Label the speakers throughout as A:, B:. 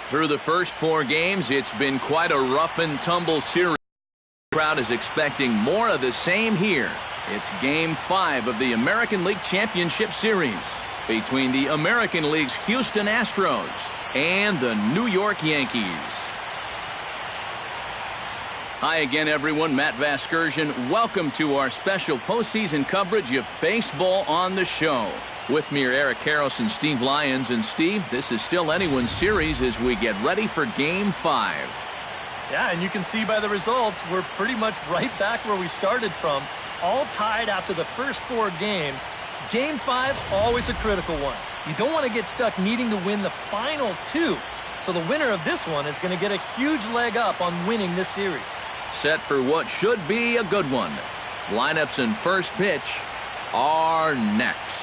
A: Through the first 4 games, it's been quite a rough and tumble series. The crowd is expecting more of the same here. It's Game 5 of the American League Championship Series between the American League's Houston Astros and the New York Yankees. Hi again, everyone. Matt Vasgersian. Welcome to our special postseason coverage of baseball on the show. With me are Eric Karros and Steve Lyons. And Steve, this is still anyone's series as we get ready for Game 5.
B: Yeah, and you can see by the results, we're pretty much right back where we started from. All tied after the first 4 games. Game 5, always a critical one. You don't want to get stuck needing to win the final 2. So the winner of this one is going to get a huge leg up on winning this series.
A: Set for what should be a good one. Lineups and first pitch are next.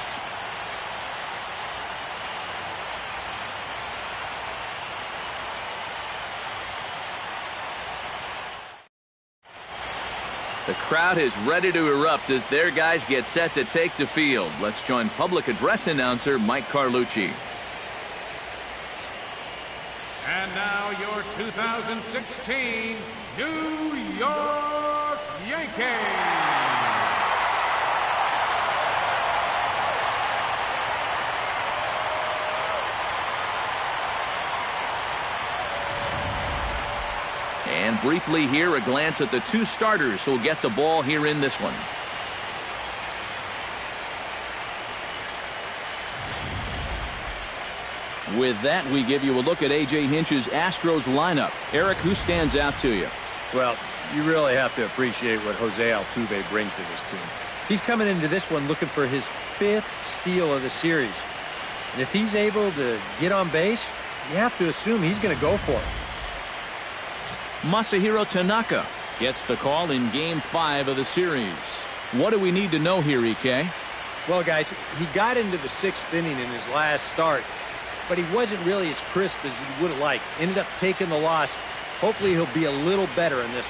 A: The crowd is ready to erupt as their guys get set to take the field. Let's join public address announcer Mike Carlucci.
C: And now your 2016 New York Yankees.
A: And briefly here, a glance at the 2 starters who'll get the ball here in this one. With that, we give you a look at A.J. Hinch's Astros lineup. Eric, who stands out to you?
D: Well, you really have to appreciate what Jose Altuve brings to this team. He's coming into this one looking for his 5th steal of the series. And if he's able to get on base, you have to assume he's going to go for it.
A: Masahiro Tanaka gets the call in Game 5 of the series. What do we need to know here, EK?
D: Well, guys, he got into the 6th inning in his last start, but he wasn't really as crisp as he would have liked. Ended up taking the loss. Hopefully he'll be a little better in this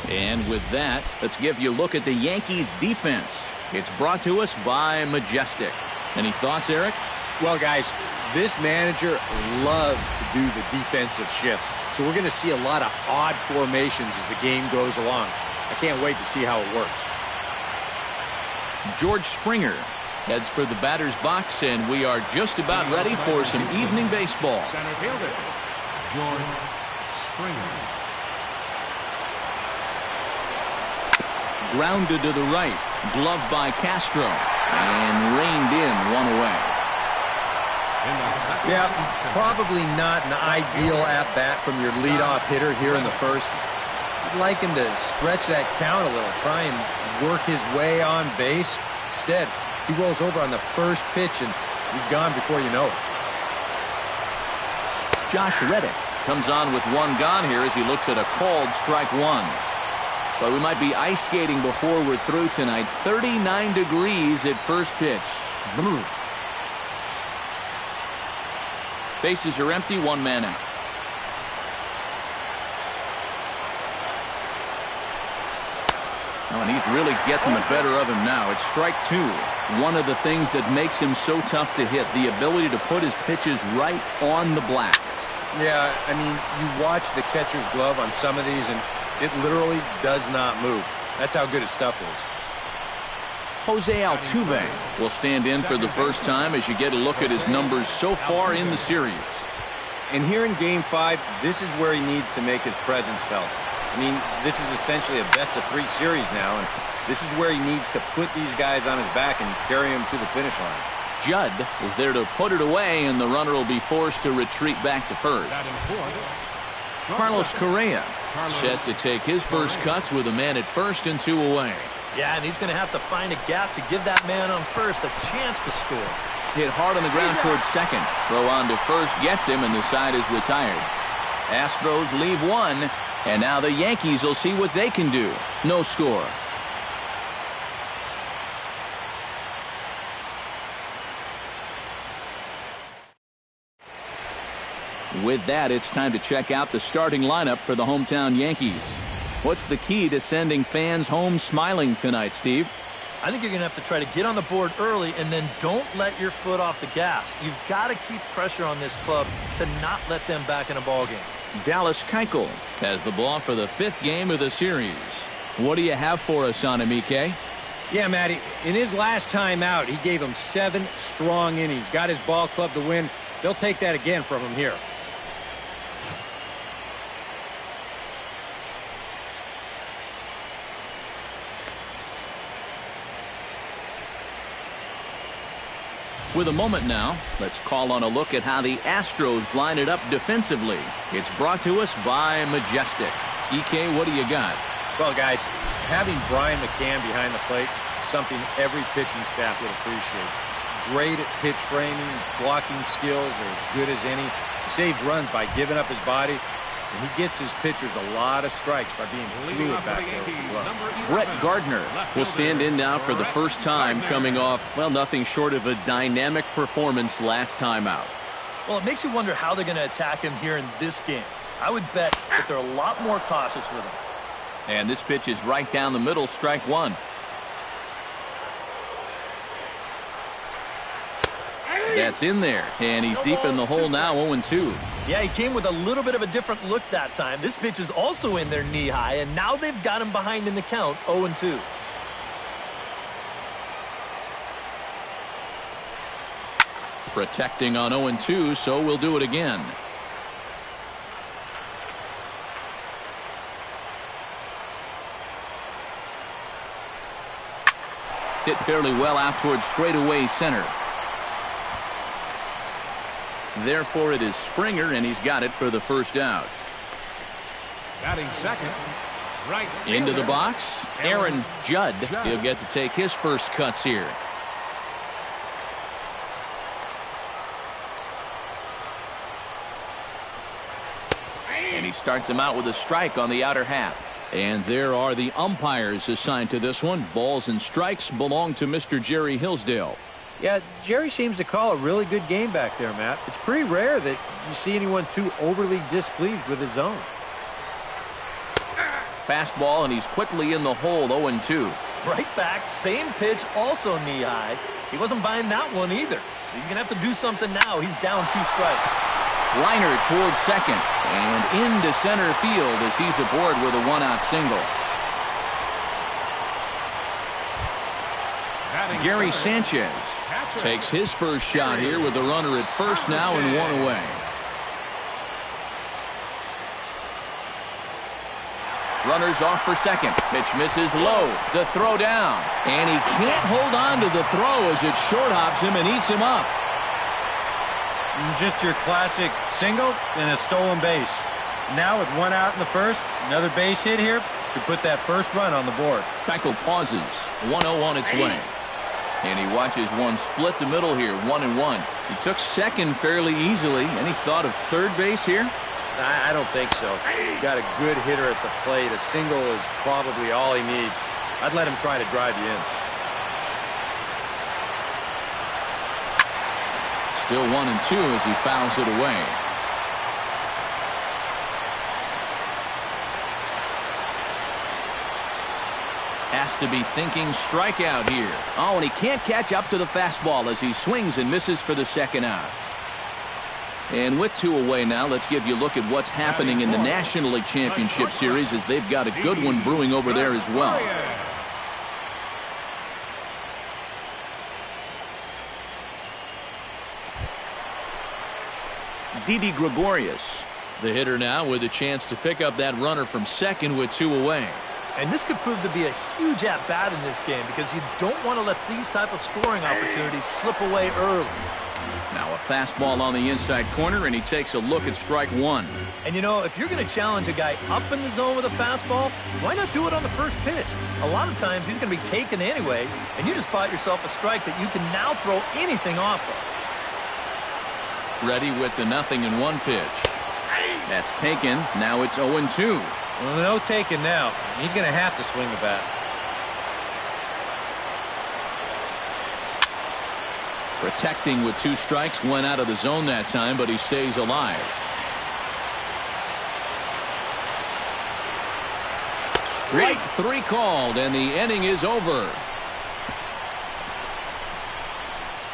D: one.
A: And with that, let's give you a look at the Yankees defense. It's brought to us by Majestic. Any thoughts, Eric?
D: Well, guys, this manager loves to do the defensive shifts. So we're going to see a lot of odd formations as the game goes along. I can't wait to see how it works.
A: George Springer heads for the batter's box, and we are just about ready for some evening baseball.
C: Center fielder, George Springer.
A: Grounded to the right, gloved by Castro, and reined in one away.
D: Yeah, probably not an ideal at-bat from your leadoff hitter here in the first. You'd like him to stretch that count a little, try and work his way on base. Instead, he rolls over on the first pitch, and he's gone before you know it.
A: Josh Reddick comes on with 1 gone here as he looks at a called strike 1. But we might be ice skating before we're through tonight. 39 degrees at first pitch. Bases are empty, 1 man out. Oh, and he's really getting the better of him now. It's strike 2. One of the things that makes him so tough to hit, the ability to put his pitches right on the black.
D: Yeah, I mean, you watch the catcher's glove on some of these, and it literally does not move. That's how good his stuff is.
A: Jose Altuve will stand in for the first time as you get a look at his numbers so far in the series.
D: And here in Game 5, this is where he needs to make his presence felt. I mean, this is essentially a best-of-3 series now, and this is where he needs to put these guys on his back and carry them to the finish line.
A: Judd is there to put it away, and the runner will be forced to retreat back to first. Carlos Correa set to take his first cuts with a man at first and 2 away.
B: Yeah, and he's going to have to find a gap to give that man on first a chance to score.
A: Hit hard on the ground towards second. Throw on to first gets him, and the side is retired. Astros leave 1, and now the Yankees will see what they can do. No score. With that, it's time to check out the starting lineup for the hometown Yankees. What's the key to sending fans home smiling tonight, Steve?
B: I think you're going to have to try to get on the board early and then don't let your foot off the gas. You've got to keep pressure on this club to not let them back in a ball game.
A: Dallas Keuchel has the ball for the 5th game of the series. What do you have for us on him, EK?
D: Yeah, Matty, in his last time out, he gave him 7 strong innings. Got his ball club to win. They'll take that again from him here.
A: With a moment now, let's call on a look at how the Astros line it up defensively. It's brought to us by Majestic. EK, what do you got?
D: Well, guys, having Brian McCann behind the plate is something every pitching staff would appreciate. Great at pitch framing, blocking skills are as good as any. He saves runs by giving up his body, and he gets his pitchers a lot of strikes by being fluid back there.
A: Brett Gardner will stand in now for the first time, coming off, well, nothing short of a dynamic performance last time out.
B: Well, it makes you wonder how they're going to attack him here in this game. I would bet that they're a lot more cautious with him.
A: And this pitch is right down the middle, strike one. That's in there, and he's deep in the hole now, 0-2.
B: Yeah, he came with a little bit of a different look that time. This pitch is also in there knee high, and now they've got him behind in the count, 0-2.
A: Protecting on 0-2, so we'll do it again. Hit fairly well out towards straightaway center. Therefore, it is Springer, and he's got it for the first out.
C: Batting second, right
A: Into the box, Aaron Judd. He'll get to take his first cuts here. And he starts him out with a strike on the outer half. And there are the umpires assigned to this one. Balls and strikes belong to Mr. Jerry Hillsdale.
D: Yeah, Jerry seems to call a really good game back there, Matt. It's pretty rare that you see anyone too overly displeased with his zone.
A: Fastball, and he's quickly in the hole, 0-2.
B: Right back, same pitch, also knee high. He wasn't buying that one either. He's going to have to do something now. He's down 2 strikes.
A: Liner towards second, and into center field as he's aboard with a 1-out single. Gary Sanchez takes his first shot here with the runner at first now and 1 away. Runners off for second. Pitch misses low. The throw down. And he can't hold on to the throw as it short hops him and eats him up.
D: Just your classic single and a stolen base. Now with 1 out in the first, another base hit here to put that first run on the board.
A: Keuchel pauses. 1-0 on its way. And he watches one split the middle here, 1-1. He took second fairly easily. Any thought of third base here?
D: I don't think so. He's got a good hitter at the plate. A single is probably all he needs. I'd let him try to drive you in.
A: Still 1-2 as he fouls it away. Has to be thinking strikeout here. Oh, and he can't catch up to the fastball as he swings and misses for the second out. And with 2 away now, let's give you a look at what's happening in the National League Championship Series as they've got a good one brewing over there as well. Didi Gregorius, the hitter now with a chance to pick up that runner from second with 2 away.
B: And this could prove to be a huge at-bat in this game because you don't want to let these type of scoring opportunities slip away early.
A: Now a fastball on the inside corner, and he takes a look at strike 1.
B: And you know, if you're going to challenge a guy up in the zone with a fastball, why not do it on the first pitch? A lot of times he's going to be taken anyway, and you just bought yourself a strike that you can now throw anything off of.
A: Ready with the 0-1 pitch. That's taken. Now it's 0-2.
D: Well, no taking now. He's going to have to swing the bat.
A: Protecting with 2 strikes, went out of the zone that time, but he stays alive. Strike 3 called, and the inning is over.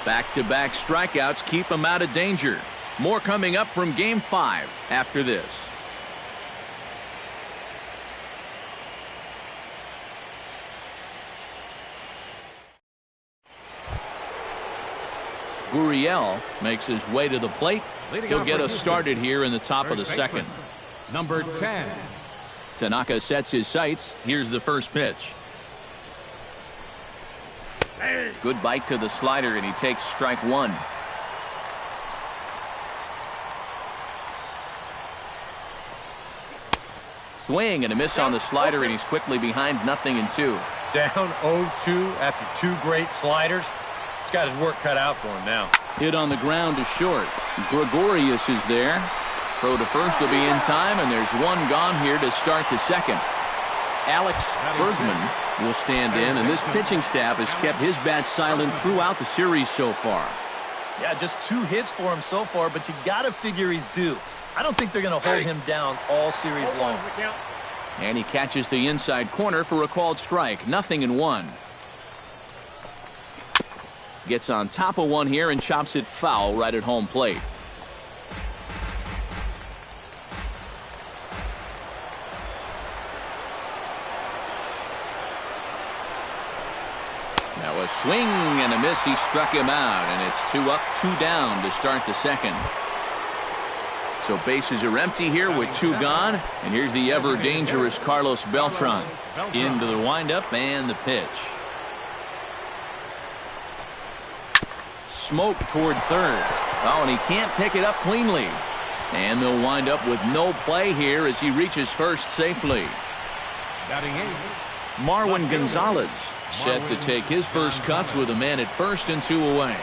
A: Back-to-back strikeouts keep him out of danger. More coming up from Game 5 after this. Gurriel makes his way to the plate. He'll get us started here in the top of the second.
C: Number 10.
A: Tanaka sets his sights. Here's the first pitch. Good bite to the slider, and he takes strike 1. Swing and a miss on the slider, and he's quickly behind 0-2.
D: Down 0-2 after 2 great sliders. He's got his work cut out for him now.
A: Hit on the ground to short. Gregorius is there. Throw to first will be in time, and there's one gone here to start the second. Alex Bergman will stand in, and this pitching staff has kept his bat silent throughout the series so far.
B: Yeah, just 2 hits for him so far, but you got to figure he's due. I don't think they're going to hold him down all series long.
A: And he catches the inside corner for a called strike. 0-1. Gets on top of one here and chops it foul right at home plate. Now a swing and a miss. He struck him out, and it's 2 up, 2 down to start the second. So bases are empty here with 2 gone, and here's the ever dangerous Carlos Beltran into the windup and the pitch. Smoke toward third. Oh, and he can't pick it up cleanly. And they'll wind up with no play here as he reaches first safely.
C: Batting 8.
A: Marwin Gonzalez set to take his first cuts with a man at first and 2 away.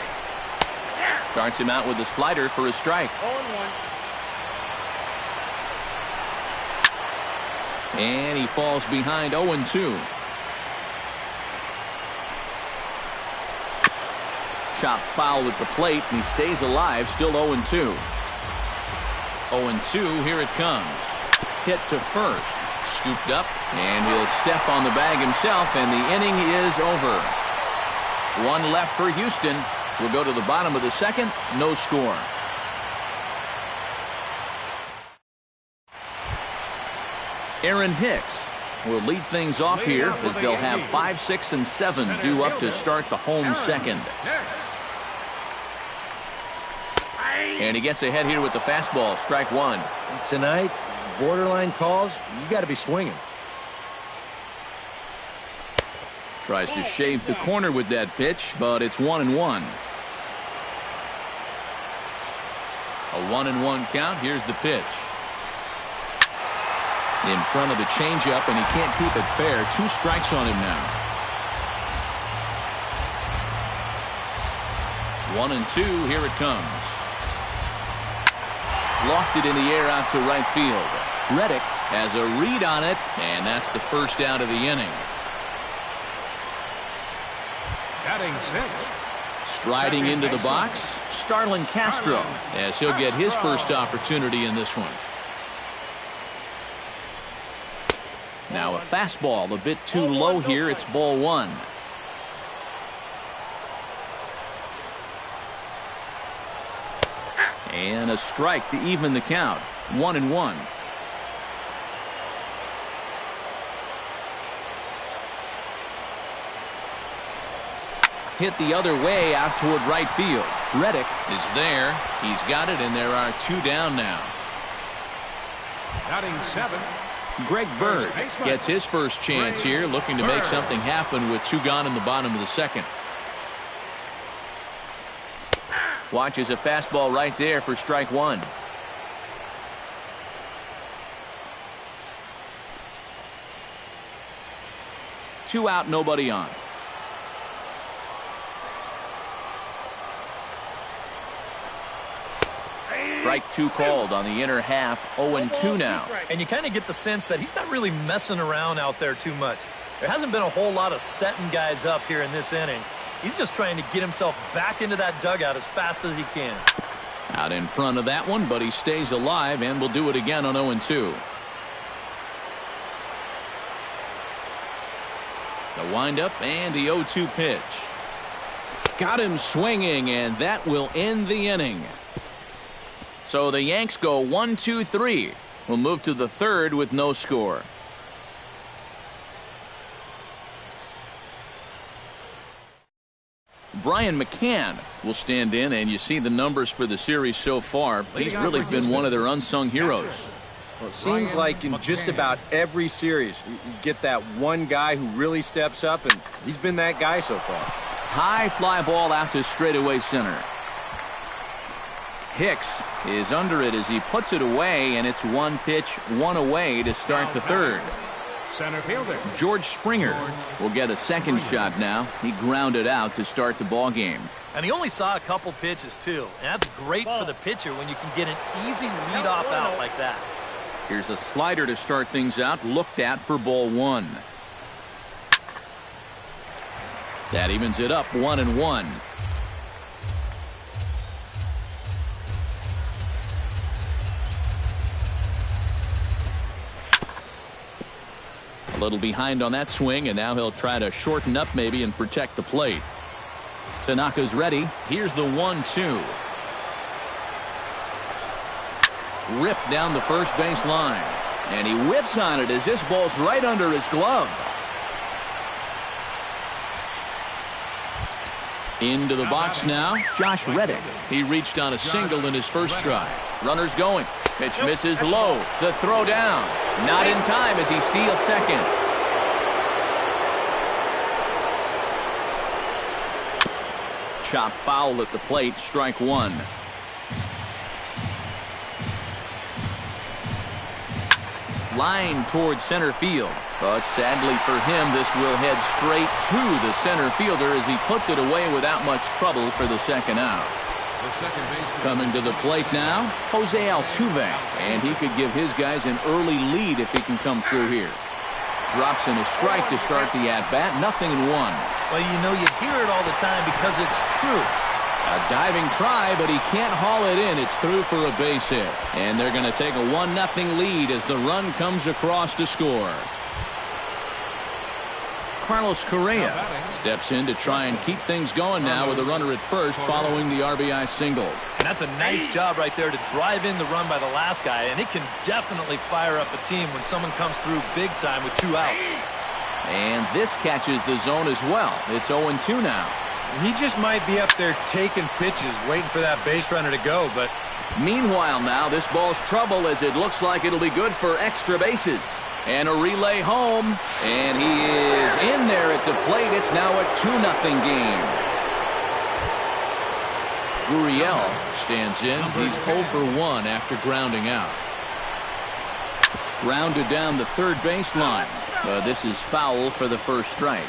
A: Starts him out with a slider for a strike. 0-1. And he falls behind 0-2. Chop foul at the plate, and he stays alive, still 0-2. 0-2, here it comes. Hit to first. Scooped up, and he'll step on the bag himself, and the inning is over. 1 left for Houston. We'll go to the bottom of the second. No score. Aaron Hicks will lead things off here as they'll have 5, 6, and 7 due up to start the home second. And he gets ahead here with the fastball. Strike 1.
D: Tonight, borderline calls, you got to be swinging.
A: Tries to shave the corner with that pitch, but it's 1-1. A 1-1 count. Here's the pitch. In front of the changeup, and he can't keep it fair. 2 strikes on him now. 1-2. Here it comes. Lofted in the air out to right field. Reddick has a read on it, and that's the first out of the inning.
C: Batting 6.
A: Striding into the box, Starlin Castro, as he'll get his first opportunity in this one. Now a fastball a bit too low here. It's ball 1. And a strike to even the count. 1-1. Hit the other way out toward right field. Reddick is there. He's got it, and there are 2 down now.
C: Batting 7.
A: Greg Bird gets his first chance here, looking to make something happen with 2 gone in the bottom of the second. Watches a fastball right there for strike 1. Two out, nobody on. Strike 2 called on the inner half. 0-2 now.
B: And you kind of get the sense that he's not really messing around out there too much. There hasn't been a whole lot of setting guys up here in this inning. He's just trying to get himself back into that dugout as fast as he can.
A: Out in front of that one, but he stays alive and will do it again on 0-2. The windup and the 0-2 pitch. Got him swinging, and that will end the inning. So the Yanks go 1-2-3. We'll move to the third with no score. Brian McCann will stand in, and you see the numbers for the series so far. He's really been one of their unsung heroes.
D: Well, it seems like in just about every series, you get that one guy who really steps up, and he's been that guy so far.
A: High fly ball out to straightaway center. Hicks is under it as he puts it away, and it's one pitch, one away to start the third.
C: Center fielder
A: George Springer will get a second shot now. He grounded out to start the ball game.
B: And he only saw a couple pitches, too. And that's great for the pitcher when you can get an easy leadoff out like that.
A: Here's a slider to start things out, looked at for ball one. That evens it up 1-1. A little behind on that swing, and now he'll try to shorten up maybe and protect the plate. Tanaka's ready. Here's the 1-2. Ripped down the first base line, and he whips on it as this ball's right under his glove. Into the box now, Josh Reddick. He reached on a single in his first try. Runners going. Pitch misses low. The throw down. Not in time as he steals second. Chop foul at the plate. Strike one. Line towards center field. But sadly for him, this will head straight to the center fielder as he puts it away without much trouble for the second out. Coming to the plate now, Jose Altuve, and he could give his guys an early lead if he can come through here. Drops in a strike to start the at-bat, 0-1.
B: Well, you know, you hear it all the time because it's true.
A: A diving try, but he can't haul it in. It's through for a base hit. And they're going to take a 1-0 lead as the run comes across to score. Carlos Correa steps in to try and keep things going now with a runner at first following the RBI single.
B: And that's a nice job right there to drive in the run by the last guy, and it can definitely fire up a team when someone comes through big time with 2 outs.
A: And this catches the zone as well. It's 0-2 now.
D: He just might be up there taking pitches, waiting for that base runner to go, but
A: meanwhile now, this ball's trouble as it looks like it'll be good for extra bases. And a relay home, and he is in there at the plate. It's now a 2-0 game. Gurriel stands in. He's 0 for 1 after grounding out. Grounded down the third baseline. This is foul for the first strike.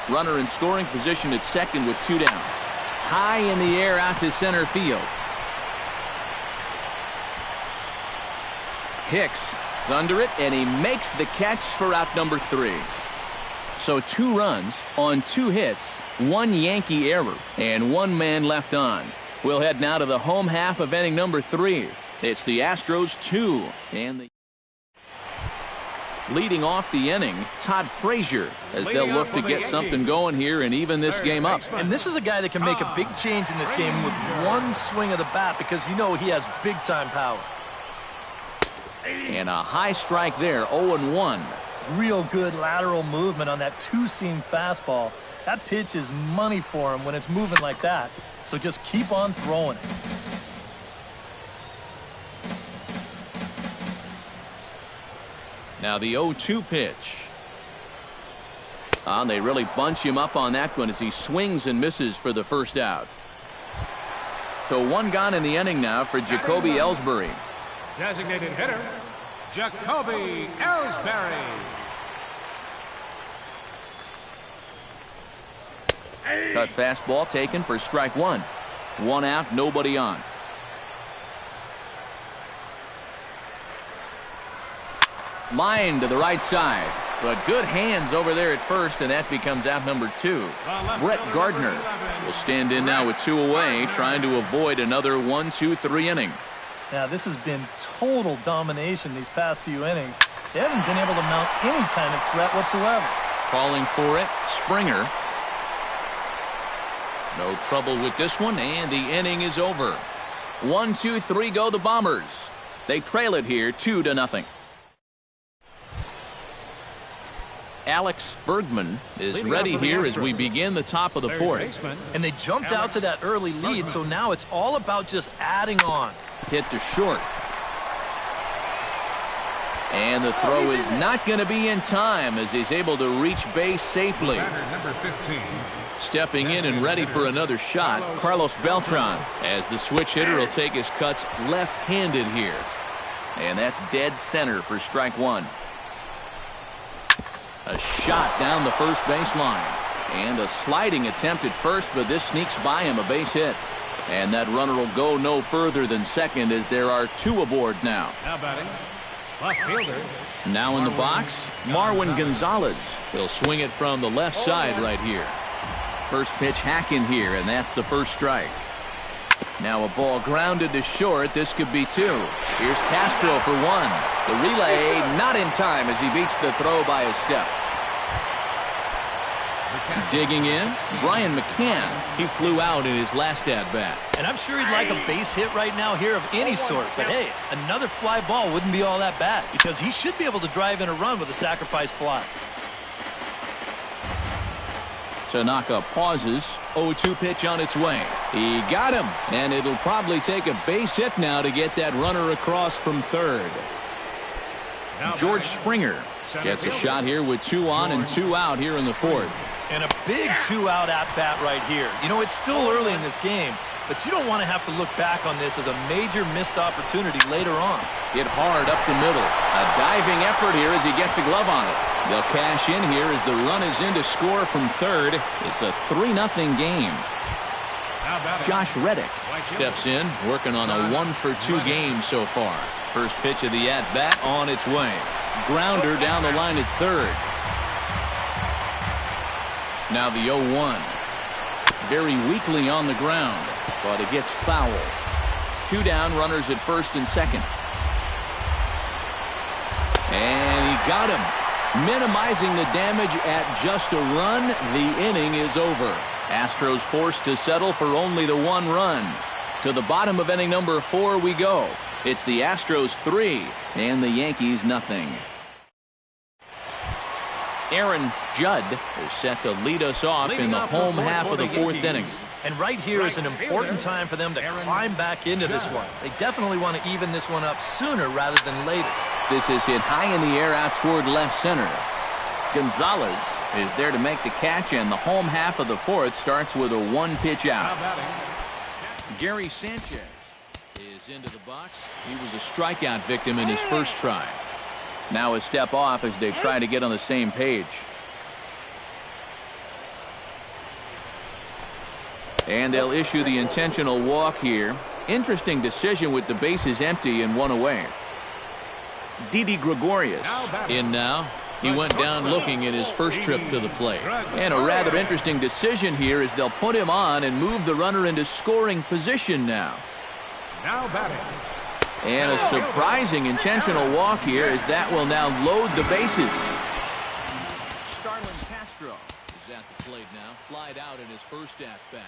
A: Runner in scoring position at second with 2 down. High in the air out to center field. Hicks is under it, and he makes the catch for out number 3. So 2 runs on 2 hits, 1 Yankee error, and 1 man left on. We'll head now to the home half of inning number 3. It's the Astros 2, and the leading off the inning, Todd Frazier, as they'll look to get something going here and even this game up.
B: And this is a guy that can make a big change in this game with 1 swing of the bat because you know he has big-time power.
A: And a high strike there, 0-1.
B: Real good lateral movement on that 2-seam fastball. That pitch is money for him when it's moving like that. So just keep on throwing it.
A: Now the 0-2 pitch. They really bunch him up on that one as he swings and misses for the first out. So 1 gone in the inning now for Jacoby Ellsbury.
C: Designated hitter, Jacoby Ellsbury.
A: Cut fastball taken for strike 1. 1 out, nobody on. Line to the right side, but good hands over there at first, and that becomes out number 2. Brett Gardner will stand in now with 2 away, trying to avoid another 1-2-3 inning.
B: Now, this has been total domination these past few innings. They haven't been able to mount any kind of threat whatsoever.
A: Calling for it, Springer. No trouble with this one, and the inning is over. 1, 2, 3 go the Bombers. They trail it here 2-0. Alex Bergman is ready here as we begin the top of the fourth.
B: And they jumped out to that early lead, so now it's all about just adding on.
A: Hit to short. And the throw is not going to be in time as he's able to reach base safely.
C: Number 15.
A: Stepping in and ready for another shot, Carlos Beltran, as the switch hitter will take his cuts left-handed here. And that's dead center for strike one. A shot down the first baseline. And a sliding attempt at first, but this sneaks by him, a base hit. And that runner will go no further than second as there are 2 aboard now.
C: Now batting, left fielder.
A: Now in the box, Marwin Gonzalez. He'll swing it from the left side right here. First pitch hacking here, and that's the first strike. Now a ball grounded to short. This could be 2. Here's Castro for 1. The relay not in time as he beats the throw by a step. Digging in, Brian McCann. He flew out in his last at-bat.
B: And I'm sure he'd like a base hit right now here of any sort. But hey, another fly ball wouldn't be all that bad because he should be able to drive in a run with a sacrifice fly.
A: Tanaka pauses. 0-2 pitch on its way. He got him, and it'll probably take a base hit now to get that runner across from third. George Springer gets a shot here with 2 on and 2 out here in the fourth.
B: And a big 2-out at-bat right here. You know, it's still early in this game, but you don't want to have to look back on this as a major missed opportunity later on.
A: Hit hard up the middle. A diving effort here as he gets a glove on it. They'll cash in here as the run is in to score from third. It's a 3-0 game. Josh Reddick steps in, working on a 1-for-2 game so far. First pitch of the at-bat on its way. Grounder down the line at third. Now the 0-1. Very weakly on the ground, but it gets foul. 2 down, runners at first and second. And he got him. Minimizing the damage at just a run, the inning is over. Astros forced to settle for only the 1 run. To the bottom of inning number 4 we go. It's the Astros 3 and the Yankees nothing. Aaron Judd is set to lead us off in the home half of the 4th inning.
B: And right here is an important time for them to climb back into this one. They definitely want to even this one up sooner rather than later.
A: This is hit high in the air out toward left center. Gonzalez is there to make the catch, and the home half of the 4th starts with a 1-pitch out. Gary Sanchez is into the box. He was a strikeout victim in his first try. Now a step off as they try to get on the same page. And they'll issue the intentional walk here. Interesting decision with the bases empty and 1 away. Didi Gregorius in now. He went down looking in his first trip to the plate. And a rather interesting decision here as they'll put him on and move the runner into scoring position now.
C: Now batting.
A: And a surprising intentional walk here as that will now load the bases. Starlin Castro is at the plate now. Flied out in his first at-bat.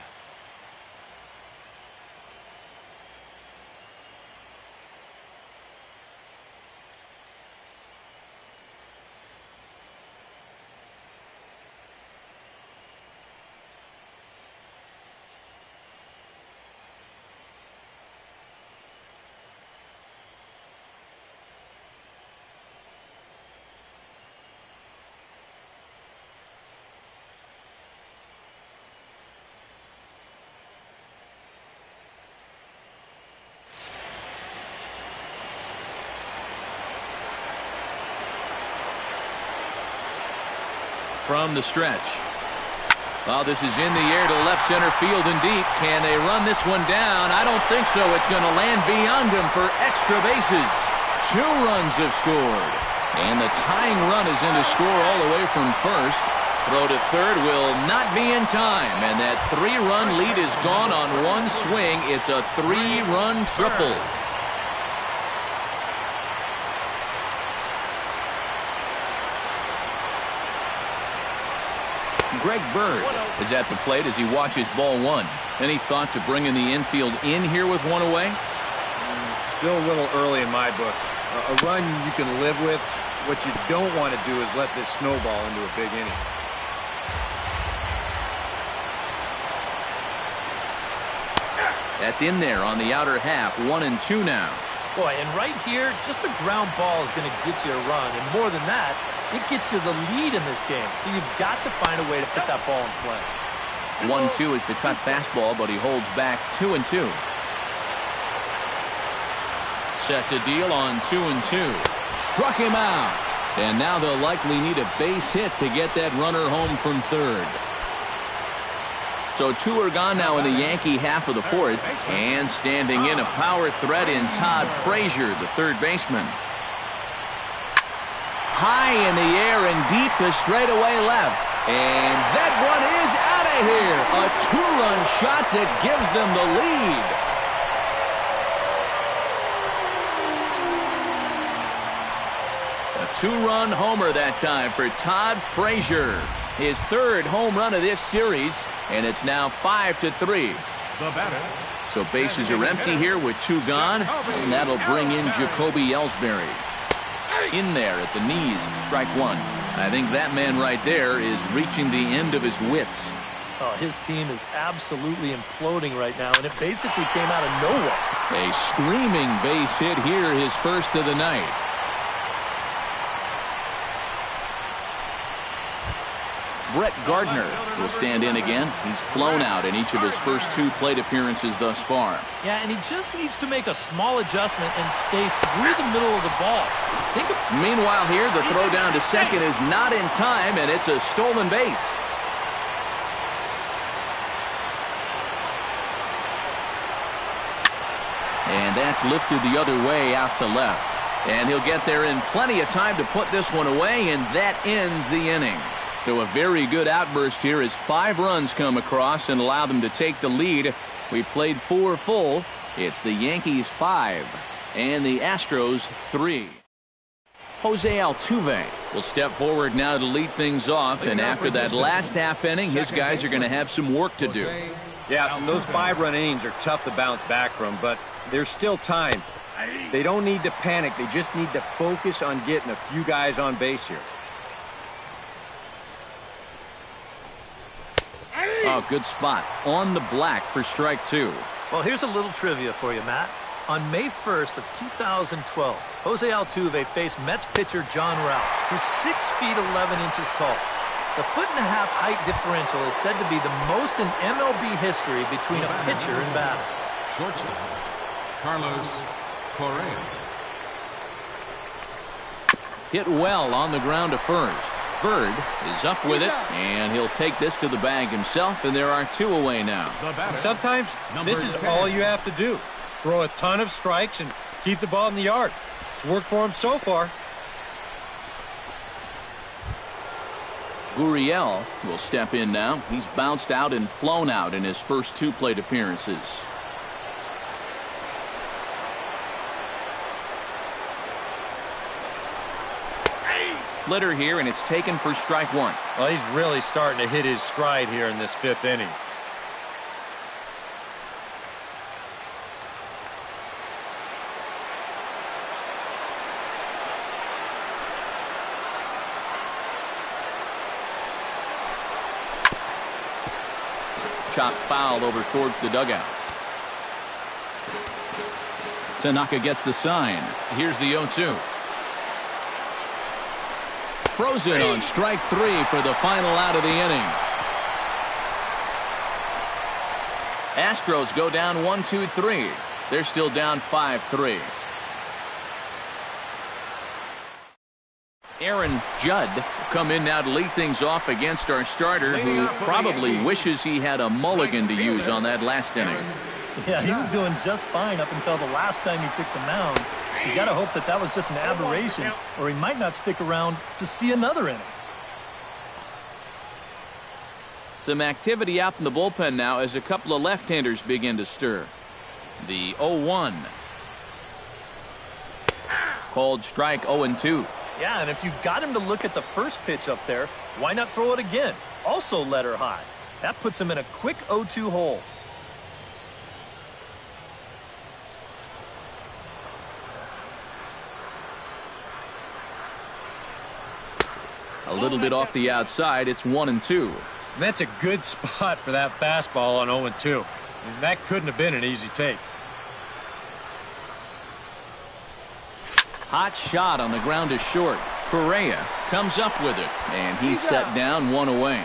A: From the stretch. Well, this is in the air to left center field and deep. Can they run this one down? I don't think so. It's going to land beyond him for extra bases. 2 runs have scored. And the tying run is in to score all the way from first. Throw to third will not be in time. And that 3-run lead is gone on 1 swing. It's a 3-run triple. Greg Bird is at the plate as he watches ball one. Any thought to bringing the infield in here with one away?
D: Still a little early in my book. A run you can live with. What you don't want to do is let this snowball into a big inning.
A: That's in there on the outer half. 1-2 now.
B: Boy, and right here, just a ground ball is going to get you a run. And more than that, it gets you the lead in this game. So you've got to find a way to put that ball in play.
A: 1-2 is the cut fastball, but he holds back. 2-2. Set to deal on 2-2. Struck him out. And now they'll likely need a base hit to get that runner home from third. So two are gone now in the Yankee half of the fourth. And standing in a power threat in Todd Frazier, the third baseman. High in the air and deep to straightaway left. And that one is out of here. A two-run shot that gives them the lead. Two-run homer that time for Todd Frazier. His third home run of this series, and it's now 5-3.
C: The batter.
A: So bases are empty here with two gone, and that'll bring in Jacoby Ellsbury. In there at the knees, strike one. I think that man right there is reaching the end of his wits.
B: Oh, his team is absolutely imploding right now, and it basically came out of nowhere.
A: A screaming base hit here, his first of the night. Brett Gardner will stand in again. He's flown out in each of his first two plate appearances thus far.
B: Yeah, and he just needs to make a small adjustment and stay through the middle of the ball.
A: Meanwhile here, the throw down to second is not in time, and it's a stolen base. And that's lifted the other way out to left. And he'll get there in plenty of time to put this one away, and that ends the inning. So a very good outburst here as 5 runs come across and allow them to take the lead. We played 4 full. It's the Yankees 5 and the Astros 3. Jose Altuve will step forward now to lead things off, and after that last half inning, his guys are going to have some work to do.
D: Yeah, those 5-run innings are tough to bounce back from, but there's still time. They don't need to panic. They just need to focus on getting a few guys on base here.
A: Oh, good spot. On the black for strike 2.
B: Well, here's a little trivia for you, Matt. On May 1st of 2012, Jose Altuve faced Mets pitcher John Ralph, who's 6 feet 11 inches tall. The 1.5-foot height differential is said to be the most in MLB history between a pitcher and batter.
C: Shortstop, Carlos Correa.
A: Hit well on the ground to first. Bird is up with it, and he'll take this to the bag himself, and there are 2 away now.
D: And sometimes this is all you have to do. Throw a ton of strikes and keep the ball in the yard. It's worked for him so far.
A: Gurriel will step in now. He's bounced out and flown out in his first 2 plate appearances. Splitter here, and it's taken for strike 1.
D: Well, he's really starting to hit his stride here in this 5th inning.
A: Chop foul over towards the dugout. Tanaka gets the sign. Here's the 0-2. Frozen on strike 3 for the final out of the inning. Astros go down 1-2-3. They're still down 5-3. Aaron Judd will come in now to lead things off against our starter, who probably wishes he had a mulligan to use on that last inning.
B: Yeah, he was doing just fine up until the last time he took the mound. You got to hope that that was just an aberration, or he might not stick around to see another inning.
A: Some activity out in the bullpen now as a couple of left-handers begin to stir. The 0-1. Called strike 0-2.
B: Yeah, and if you got him to look at the first pitch up there, why not throw it again? Also let her high. That puts him in a quick 0-2 hole.
A: A little bit off the outside. It's 1-2.
D: And that's a good spot for that fastball on 0-2. And that couldn't have been an easy take.
A: Hot shot on the ground is short. Correa comes up with it, and he's set down, one away.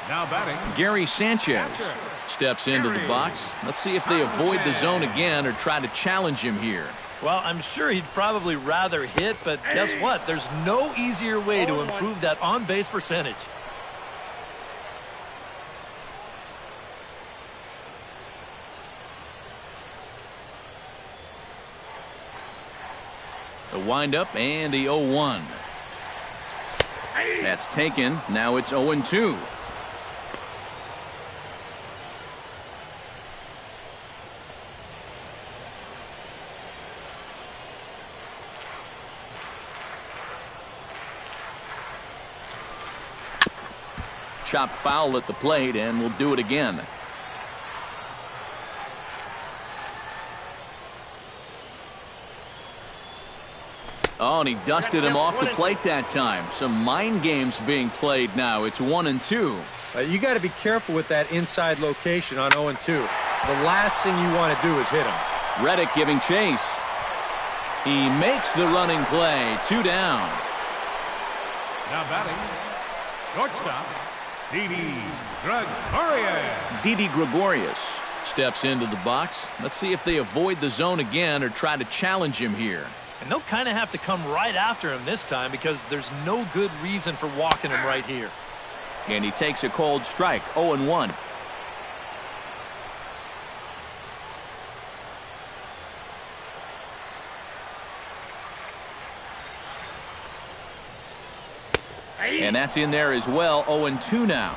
C: Now batting,
A: Gary Sanchez steps into the box. Let's see if they avoid the zone again or try to challenge him here.
B: Well, I'm sure he'd probably rather hit, but guess what? There's no easier way to improve that on-base percentage.
A: The windup and the 0-1. That's taken. Now it's 0-2. Chop foul at the plate, and we'll do it again. Oh, and he dusted him off the plate that time. Some mind games being played now. It's 1-2.
D: You got to be careful with that inside location on 0-2. The last thing you want to do is hit him.
A: Reddick giving chase. He makes the running play. 2 down.
C: now batting, shortstop, Didi Gregorius.
A: Didi Gregorius steps into the box. Let's see if they avoid the zone again or try to challenge him here.
B: And they'll kind of have to come right after him this time because there's no good reason for walking him right here.
A: And he takes a cold strike, 0-1. And that's in there as well, 0-2 now.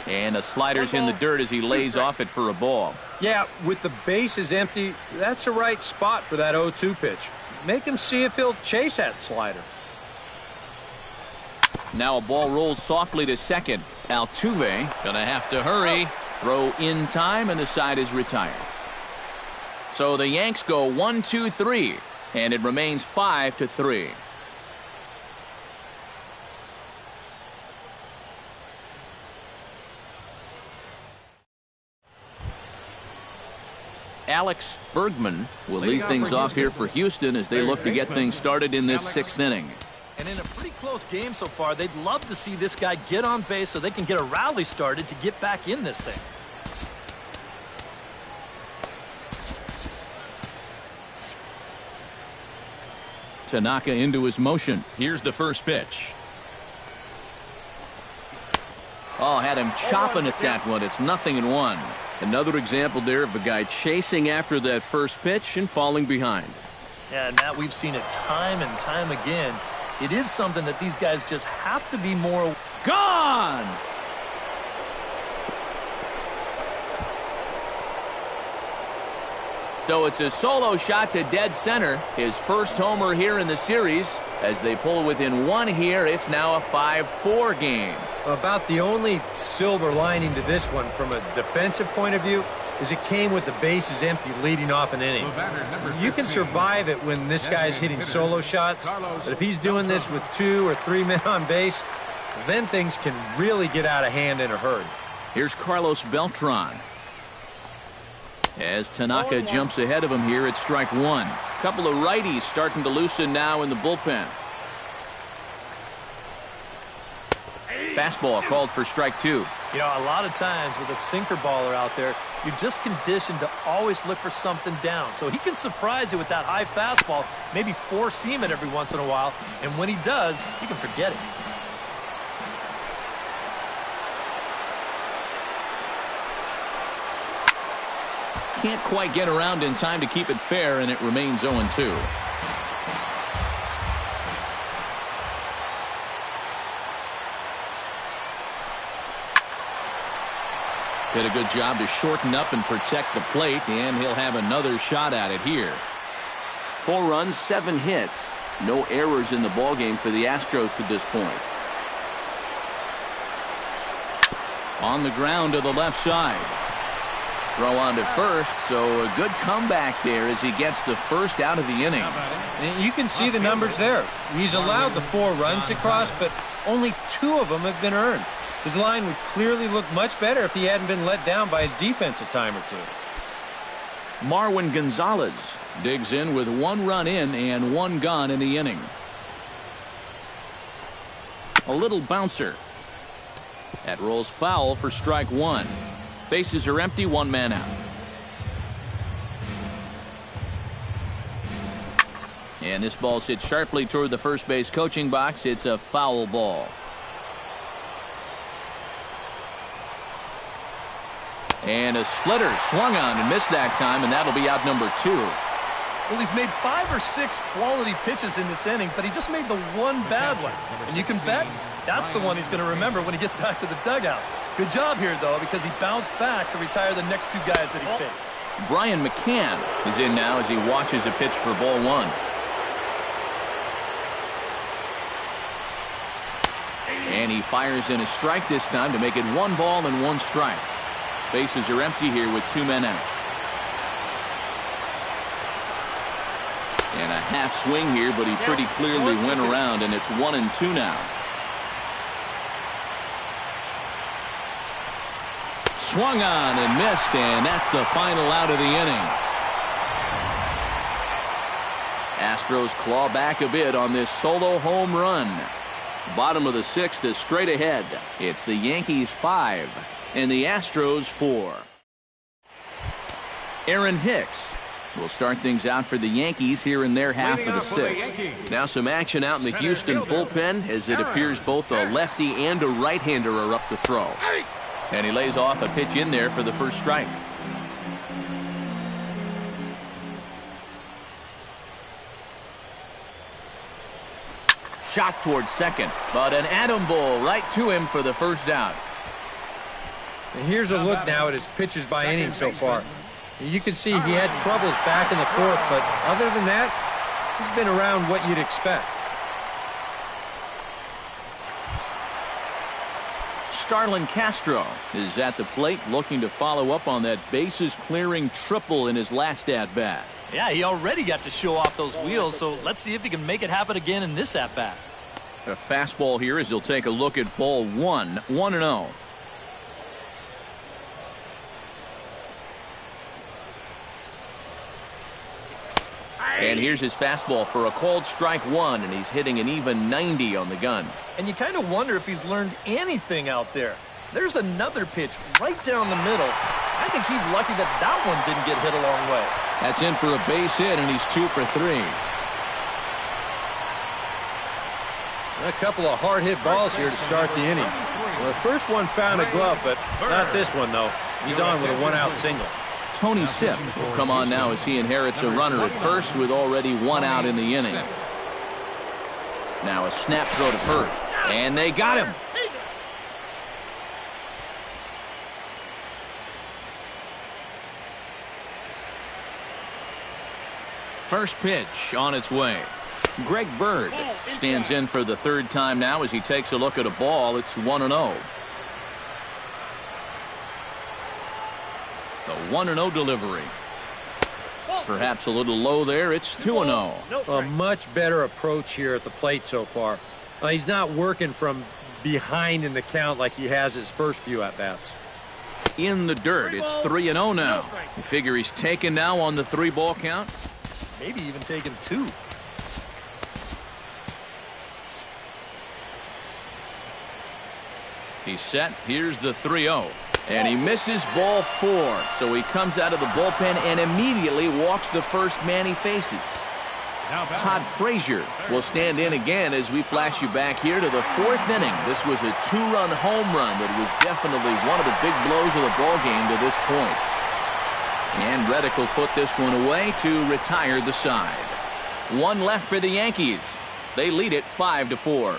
A: And a slider's in the dirt as he lays off it for a ball.
D: Yeah, with the bases empty, that's a right spot for that 0-2 pitch. Make him see if he'll chase that slider.
A: Now a ball rolls softly to second. Altuve gonna have to hurry. Throw in time, and the side is retired. So the Yanks go 1-2-3, and it remains 5-3. Alex Bergman will lead things off here for Houston as they look to get things started in this sixth inning.
B: And in a pretty close game so far, they'd love to see this guy get on base so they can get a rally started to get back in this thing.
A: Tanaka into his motion. Here's the first pitch. Oh, had him chopping at that one. It's 0-1. Another example there of a guy chasing after that first pitch and falling behind.
B: Yeah, Matt, we've seen it time and time again. It is something that these guys just have to be more.
A: Gone! So it's a solo shot to dead center. His first homer here in the series. As they pull within one here, it's now a 5-4 game.
D: About the only silver lining to this one from a defensive point of view is it came with the bases empty leading off an inning. You can survive it when this guy's hitting solo shots, but if he's doing this with 2 or 3 men on base, then things can really get out of hand in a hurry.
A: Here's Carlos Beltran. As Tanaka jumps ahead of him here at strike one. Couple of righties starting to loosen now in the bullpen. Fastball called for strike two.
B: You know, a lot of times with a sinker baller out there, you're just conditioned to always look for something down. So he can surprise you with that high fastball, maybe four-seam it every once in a while, and when he does, you can forget it.
A: Can't quite get around in time to keep it fair, and it remains 0-2. Did a good job to shorten up and protect the plate, and he'll have another shot at it here. 4 runs, 7 hits. No errors in the ballgame for the Astros to this point. On the ground to the left side. Throw on to first, so a good comeback there as he gets the first out of the inning.
D: You can see the numbers there. He's allowed the 4 runs to cross, but only 2 of them have been earned. His line would clearly look much better if he hadn't been let down by his defense a time or 2.
A: Marwin Gonzalez digs in with 1 run in and 1 gone in the inning. A little bouncer. That rolls foul for strike 1. Bases are empty, 1 man out. And this ball hits sharply toward the first base coaching box. It's a foul ball. And a splitter swung on and missed that time, and that'll be out number 2.
B: Well, he's made 5 or 6 quality pitches in this inning, but he just made the 1 bad one. And you can bet that's the one he's going to remember when he gets back to the dugout. Good job here, though, because he bounced back to retire the next 2 guys that he faced.
A: Brian McCann is in now as he watches a pitch for ball 1. And he fires in a strike this time to make it 1 ball and 1 strike. Bases are empty here with 2 men out. And a half swing here, but he pretty clearly went around, and it's 1-2 now. Swung on and missed, and that's the final out of the inning. Astros claw back a bit on this solo home run. Bottom of the 6th is straight ahead. It's the Yankees 5 and the Astros 4. Aaron Hicks will start things out for the Yankees here in their half of the 6th. Now some action out in the Houston bullpen as it appears both a lefty and a right-hander are up to throw. And he lays off a pitch in there for the first strike. Shot towards second, but an atom ball right to him for the first out.
D: And here's a look now at his pitches by inning so far. You can see he had troubles back in the 4th, but other than that, he's been around what you'd expect.
A: Starlin Castro is at the plate looking to follow up on that bases clearing triple in his last at-bat.
B: Yeah, he already got to show off those wheels, so let's see if he can make it happen again in this at-bat.
A: A fastball here as he'll take a look at ball 1, 1-0. And here's his fastball for a called strike 1, and he's hitting an even 90 on the gun.
B: And you kind of wonder if he's learned anything out there. There's another pitch right down the middle. I think he's lucky that that one didn't get hit a long way.
A: That's in for a base hit, and he's 2 for 3.
D: A couple of hard-hit balls here to start the inning. Well, the first one found a glove, but not this one, though. He's on with a 1-out single.
A: Tony Sipp will come on now as he inherits a runner at first with already 1 out in the inning. Now a snap throw to first, and they got him. First pitch on its way. Greg Bird stands in for the 3rd time now as he takes a look at a ball. It's 1-0. The 1-0 delivery. Perhaps a little low there. It's 2-0.
D: A much better approach here at the plate so far. He's not working from behind in the count like he has his first few at-bats.
A: In the dirt. It's 3-0 now. You figure he's taken now on the 3-ball count?
B: Maybe even taken 2.
A: He's set. Here's the 3-0. And he misses ball 4. So he comes out of the bullpen and immediately walks the first man he faces. Todd Frazier will stand in again as we flash you back here to the 4th inning. This was a 2-run home run that was definitely one of the big blows of the ballgame to this point. And Reddick will put this one away to retire the side. 1 left for the Yankees. They lead it 5-4.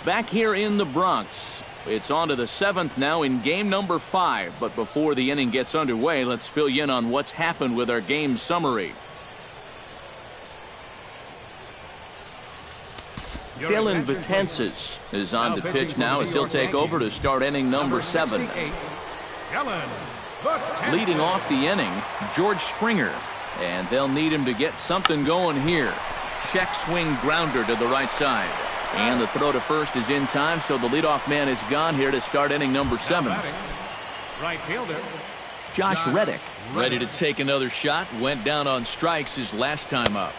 A: Back here in the Bronx, it's on to the 7th now in game number 5. But before the inning gets underway, let's fill you in on what's happened with our game summary. Dylan Betances is on the pitch now as he'll take over to start inning number 7. Leading off the inning, George Springer. And they'll need him to get something going here. Check swing grounder to the right side. And the throw to first is in time, so the leadoff man is gone here to start inning number 7.
C: Right fielder
A: Josh Reddick, ready to take another shot. Went down on strikes his last time up.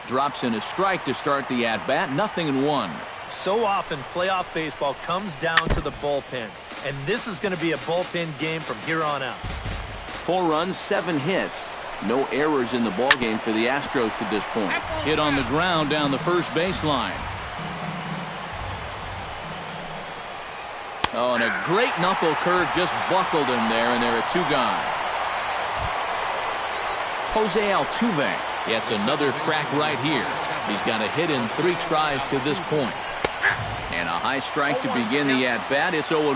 A: Drops in a strike to start the at-bat. 0-1.
B: So often, playoff baseball comes down to the bullpen. And this is going to be a bullpen game from here on out.
A: 4 runs, 7 hits. No errors in the ballgame for the Astros to this point. Hit on the ground down the first baseline. Oh, and a great knuckle curve just buckled him there, and there are 2 gone. Jose Altuve gets another crack right here. He's got a hit in 3 tries to this point. And a high strike to begin the at-bat. It's 0-1.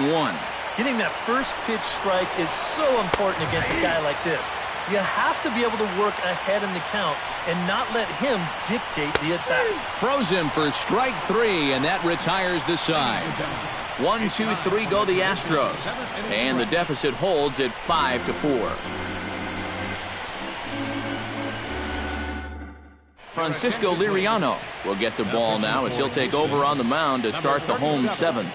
B: Getting that first pitch strike is so important against a guy like this. You have to be able to work ahead in the count and not let him dictate the at-bat.
A: Froze him for strike 3, and that retires the side. 1, 2, 3 go the Astros. And the deficit holds at 5-4. Francisco Liriano will get the ball now as he'll take over on the mound to start the home 7th.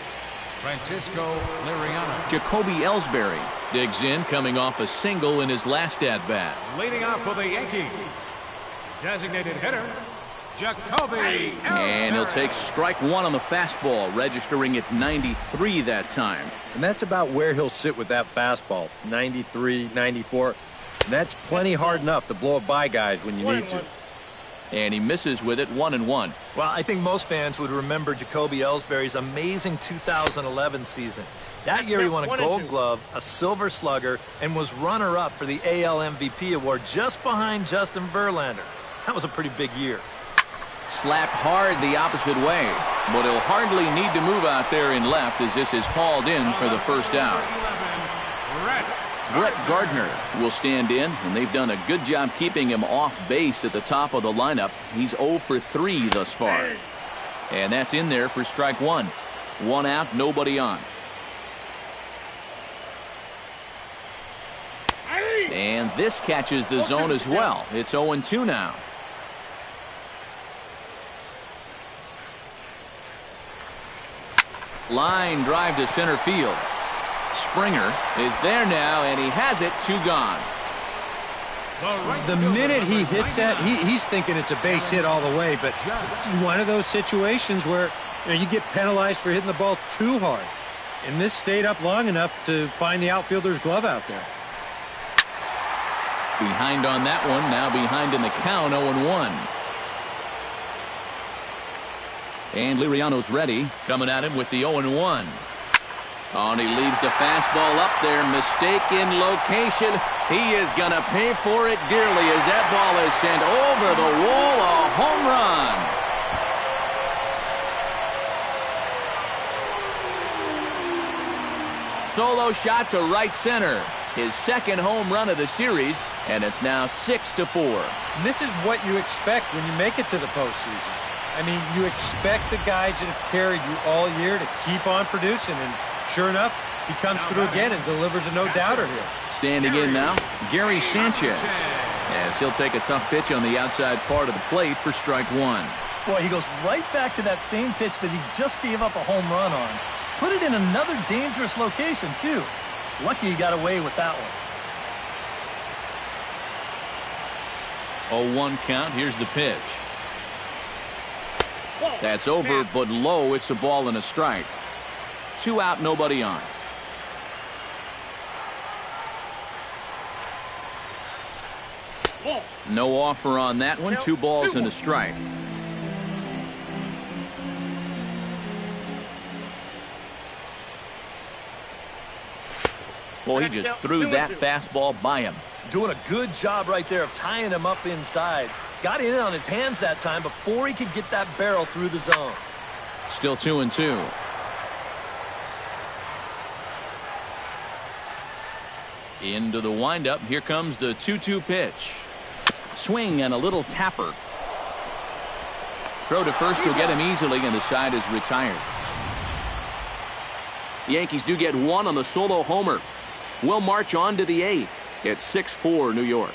C: Francisco Liriano.
A: Jacoby Ellsbury digs in, coming off a single in his last at-bat.
C: Leading off for the Yankees, designated hitter Jacoby Ellsbury.
A: And he'll take strike 1 on the fastball, registering at 93 that time.
D: And that's about where he'll sit with that fastball, 93, 94. And that's plenty hard enough to blow it by guys when you need to.
A: And he misses with it, 1-1.
B: Well, I think most fans would remember Jacoby Ellsbury's amazing 2011 season. That year he won a Gold Glove, a Silver Slugger, and was runner-up for the AL MVP award just behind Justin Verlander. That was a pretty big year.
A: Slapped hard the opposite way, but he'll hardly need to move out there in left as this is hauled in for the first out. Brett Gardner will stand in, and they've done a good job keeping him off base at the top of the lineup. He's 0 for 3 thus far. And that's in there for strike 1. 1 out, nobody on. And this catches the zone as well. It's 0-2 now. Line drive to center field. Springer is there now, and he has it. 2 gone.
D: The minute he hits that, he's thinking it's a base hit all the way, but it's one of those situations where you get penalized for hitting the ball too hard. And this stayed up long enough to find the outfielder's glove out there.
A: Behind on that one, now behind in the count, 0-1. And Liriano's ready, coming at him with the 0-1. Oh, and he leaves the fastball up there. Mistake in location. He is going to pay for it dearly as that ball is sent over the wall. A home run. Solo shot to right center. His second home run of the series, and it's now 6-4.
D: And this is what you expect when you make it to the postseason. I mean, you expect the guys that have carried you all year to keep on producing, and sure enough, he comes through again and delivers a no-doubter here.
A: Standing in now, Gary Sanchez, as he'll take a tough pitch on the outside part of the plate for strike 1.
B: Boy, he goes right back to that same pitch that he just gave up a home run on. Put it in another dangerous location, too. Lucky he got away with that one.
A: 0-1 count. Here's the pitch. That's over, but low. It's a ball and a strike. 2 out, nobody on. No offer on that one. 2 balls and a strike. Well, he just threw that fastball by him.
B: Doing a good job right there of tying him up inside. Got in on his hands that time before he could get that barrel through the zone.
A: Still 2-2. Into the windup. Here comes the 2-2 pitch. Swing and a little tapper. Throw to first will get him easily, and the side is retired. The Yankees do get one on the solo homer. We'll march on to the 8th. It's 6-4 New York.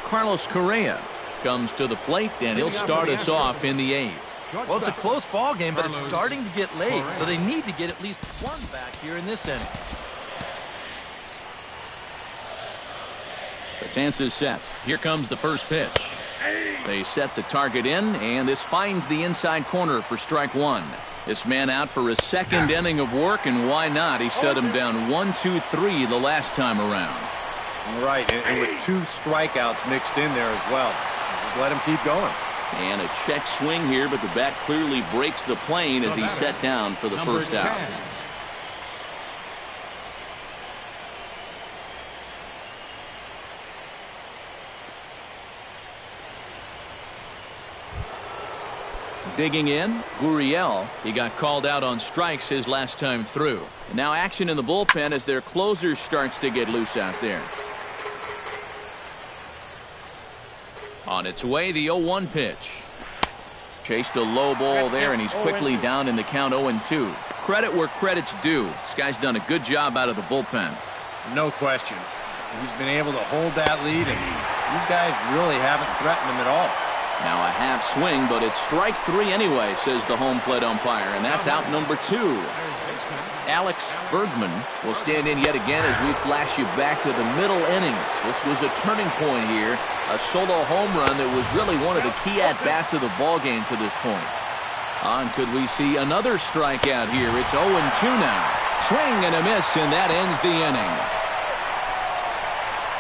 A: Carlos Correa comes to the plate, and he'll start us off in the 8th.
B: Well, it's a close ball game, but it's starting to get late, so they need to get at least one back here in this inning.
A: Betances sets. Here comes the first pitch. They set the target in, and this finds the inside corner for strike one. This man out for a second inning of work, and why not? He shut him down 1-2-3 the last time around.
D: Right, and with 2 strikeouts mixed in there as well. Just let him keep going.
A: And a check swing here, but the bat clearly breaks the plane as he's set down for the first out. Digging in, Gurriel. He got called out on strikes his last time through. And now action in the bullpen as their closer starts to get loose out there. On its way, the 0-1 pitch. Chased a low ball there, and he's quickly down in the count 0-2. Credit where credit's due. This guy's done a good job out of the bullpen.
D: No question. He's been able to hold that lead, and these guys really haven't threatened him at all.
A: Now a half swing, but it's strike 3 anyway, says the home plate umpire, and that's out number 2. Alex Bergman will stand in yet again as we flash you back to the middle innings. This was a turning point here, a solo home run that was really one of the key at-bats of the ballgame to this point. And could we see another strikeout here? It's 0-2 now. Swing and a miss, and that ends the inning.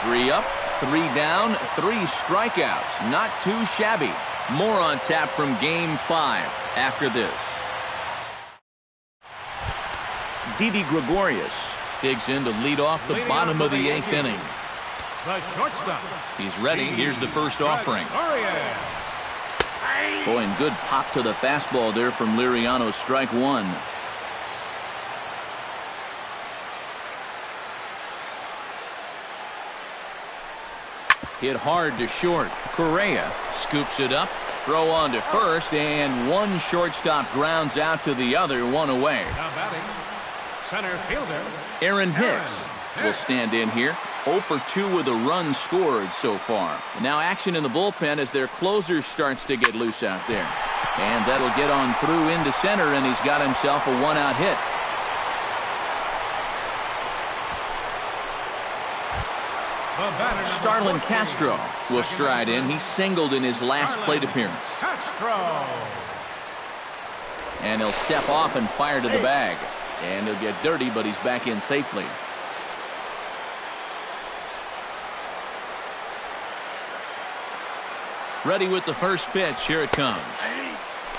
A: 3 up, 3 down, 3 strikeouts. Not too shabby. More on tap from Game 5 after this. Didi Gregorius digs in to lead off the bottom of the 8th inning.
C: The shortstop.
A: He's ready. Here's the first offering. Boy, and good pop to the fastball there from Liriano. Strike 1. Hit hard to short. Correa scoops it up. Throw on to first, and one shortstop grounds out to the other, one away.
C: Now batting, center fielder
A: Aaron Hicks will stand in here. 0 for 2 with a run scored so far. Now action in the bullpen as their closer starts to get loose out there. And that'll get on through into center, and he's got himself a 1-out hit. Starlin Castro will stride in. He singled in his last plate appearance.
C: Castro.
A: And he'll step off and fire to the bag. And he'll get dirty, but he's back in safely. Ready with the first pitch. Here it comes.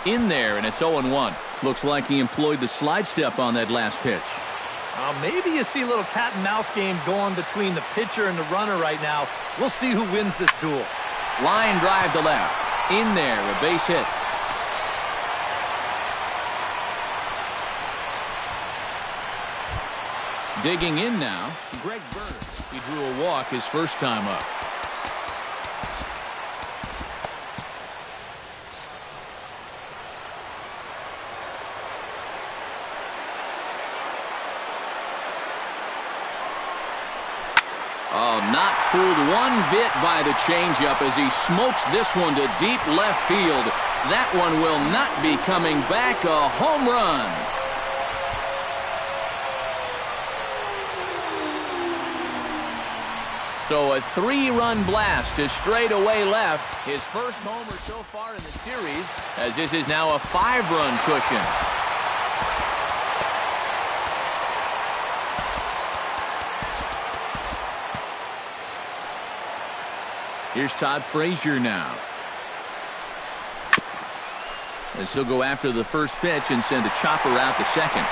A: In there, and it's 0-1. Looks like he employed the slide step on that last pitch.
B: Maybe you see a little cat and mouse game going between the pitcher and the runner right now. We'll see who wins this duel.
A: Line drive to left. In there, a base hit. Digging in now, Greg Bird. He drew a walk his first time up. Oh, not fooled one bit by the changeup as he smokes this one to deep left field. That one will not be coming back. A home run. So a 3-run blast to straightaway left. His first homer so far in the series, as this is now a 5-run cushion. Here's Todd Frazier now. As he'll go after the first pitch and send a chopper out to second.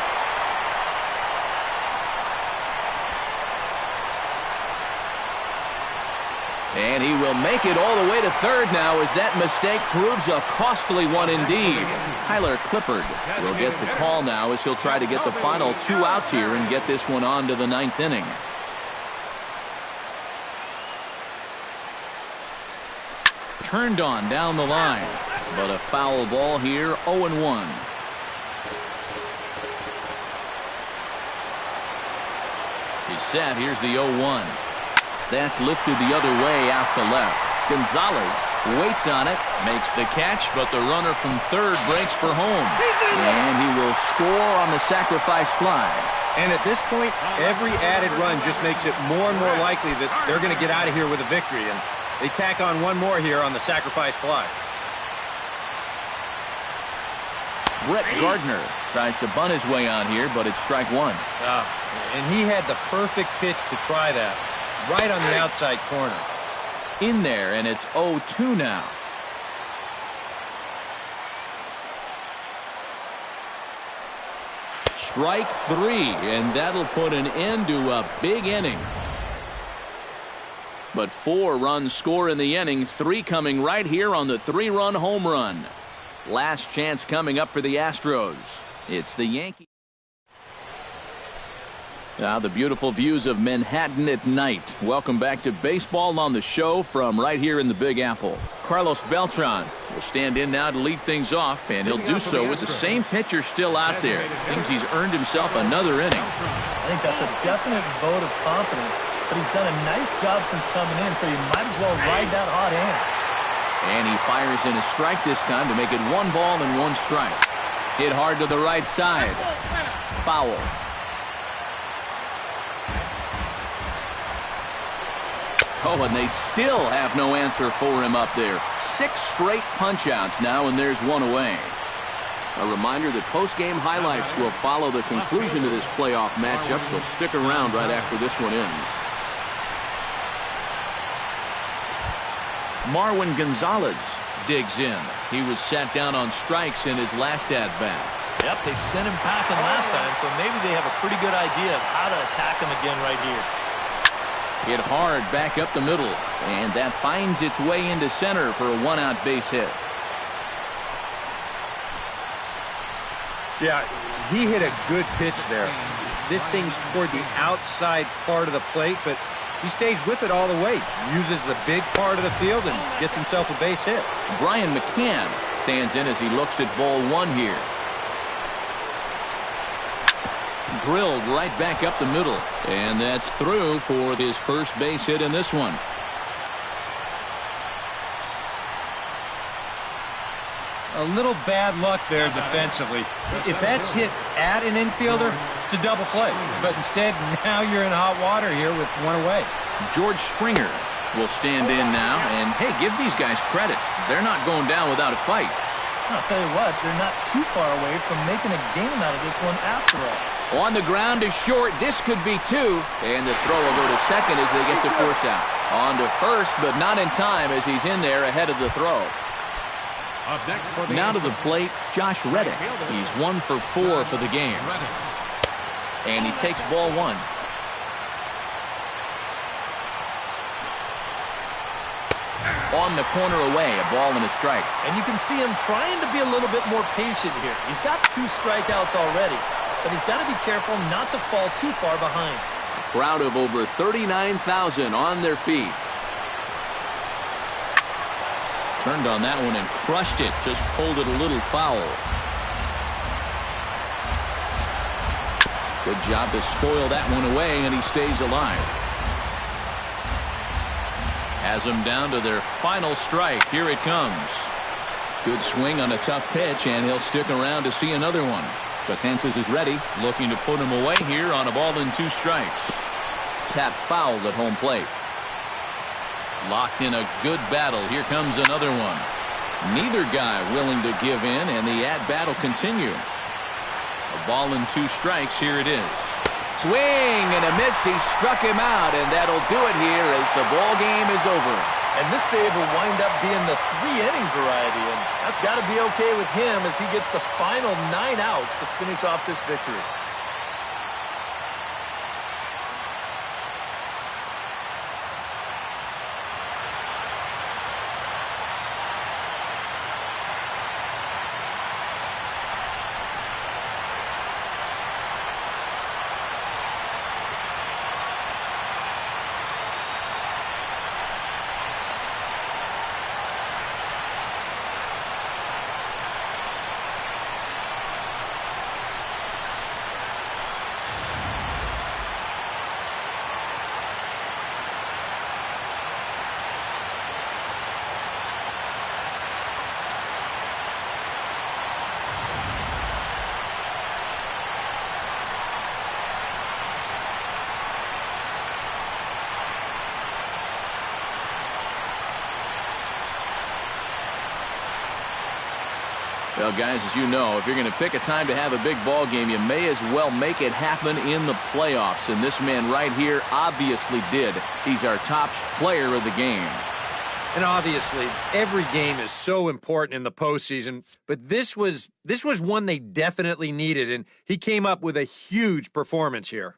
A: And he will make it all the way to third now as that mistake proves a costly one indeed. Tyler Clippard will get the call now as he'll try to get the final 2 outs here and get this one on to the 9th inning. Turned on down the line, but a foul ball here, 0-1. He's set. Here's the 0-1. That's lifted the other way out to left. Gonzalez waits on it, makes the catch, but the runner from third breaks for home. And he will score on the sacrifice fly.
D: And at this point, every added run just makes it more and more likely that they're going to get out of here with a victory. And they tack on one more here on the sacrifice fly.
A: Brett Gardner tries to bunt his way on here, but it's strike one.
D: And he had the perfect pitch to try that. Right on the outside corner.
A: In there, and it's 0-2 now. Strike 3, and that'll put an end to a big inning. But 4 runs score in the inning, 3 coming right here on the 3-run home run. Last chance coming up for the Astros. It's the Yankees. Now the beautiful views of Manhattan at night. Welcome back to baseball on the show from right here in the Big Apple. Carlos Beltran will stand in now to lead things off, and he'll do so with the same pitcher still out there. Seems he's earned himself another inning.
B: I think that's a definite vote of confidence, but he's done a nice job since coming in, so you might as well ride that hot hand.
A: And he fires in a strike this time to make it 1 ball and 1 strike. Hit hard to the right side. Foul. Oh, and they still have no answer for him up there. 6 straight punch-outs now, and there's 1 away. A reminder that post-game highlights will follow the conclusion of this playoff matchup, so stick around right after this one ends. Marwin Gonzalez digs in. He was sat down on strikes in his last at-bat.
B: Yep, they sent him packing last time, so maybe they have a pretty good idea of how to attack him again right here.
A: Hit hard back up the middle, and that finds its way into center for a 1-out base hit.
D: Yeah, he hit a good pitch there. This thing's toward the outside part of the plate, but he stays with it all the way. Uses the big part of the field and gets himself a base hit.
A: Brian McCann stands in as he looks at ball 1 here. Drilled right back up the middle, and that's through for his first base hit in this one.
D: A little bad luck there defensively. If that's hit at an infielder, it's a double play. But instead, now you're in hot water here with 1 away.
A: George Springer will stand in now, and hey, give these guys credit. They're not going down without a fight.
B: I'll tell you what, they're not too far away from making a game out of this one after all.
A: On the ground to short. This could be 2. And the throw will go to second as they get to force out. On to first, but not in time as he's in there ahead of the throw.
C: Up next for the
A: now to the plate, Josh Reddick. He's 1 for 4 for the game. And he takes ball 1. On the corner away, a ball and a strike.
B: And you can see him trying to be a little bit more patient here. He's got 2 strikeouts already, but he's got to be careful not to fall too far behind.
A: A crowd of over 39,000 on their feet. Turned on that one and crushed it. Just pulled it a little foul. Good job to spoil that one away, and he stays alive. Has them down to their final strike. Here it comes. Good swing on a tough pitch, and he'll stick around to see another one. Betances is ready, looking to put him away here on a ball and 2 strikes. Tap fouled at home plate. Locked in a good battle. Here comes another one. Neither guy willing to give in, and the at-bat will continue. A ball and 2 strikes. Here it is. Swing and a miss. He struck him out, and that'll do it here as the ball game is over.
B: And this save will wind up being the 3-inning variety, and that's got to be okay with him as he gets the final 9 outs to finish off this victory.
A: Well, guys, as you know, if you're going to pick a time to have a big ball game, you may as well make it happen in the playoffs. And this man right here obviously did. He's our top player of the game.
D: And obviously, every game is so important in the postseason, but this was one they definitely needed, and he came up with a huge performance here.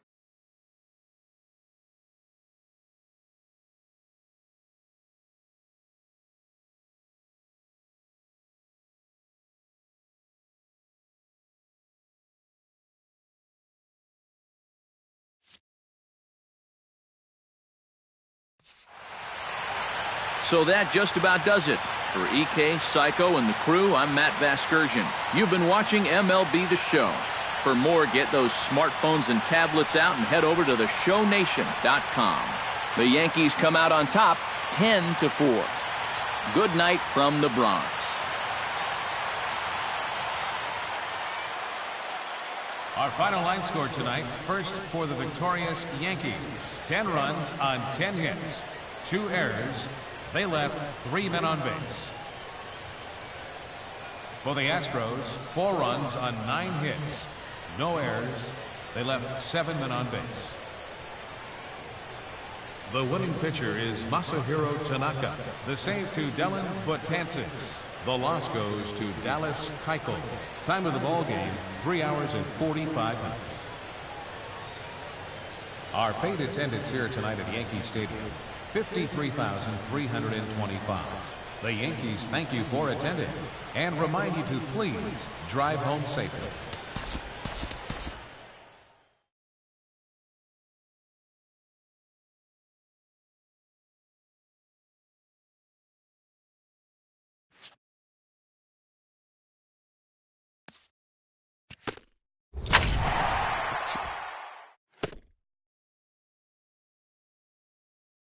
A: So that just about does it. For EK, Psycho, and the crew, I'm Matt Vasgersian. You've been watching MLB The Show. For more, get those smartphones and tablets out and head over to theshownation.com. The Yankees come out on top 10-4. Good night from the Bronx.
C: Our final line score tonight, first for the victorious Yankees. 10 runs on 10 hits, 2 errors. They left 3 men on base. For the Astros, 4 runs on 9 hits, no errors. They left 7 men on base. The winning pitcher is Masahiro Tanaka. The save to Dylan Betances. The loss goes to Dallas Keuchel. Time of the ball game, 3 hours and 45 minutes. Our paid attendance here tonight at Yankee Stadium, 53,325. The Yankees thank you for attending and remind you to please drive home safely.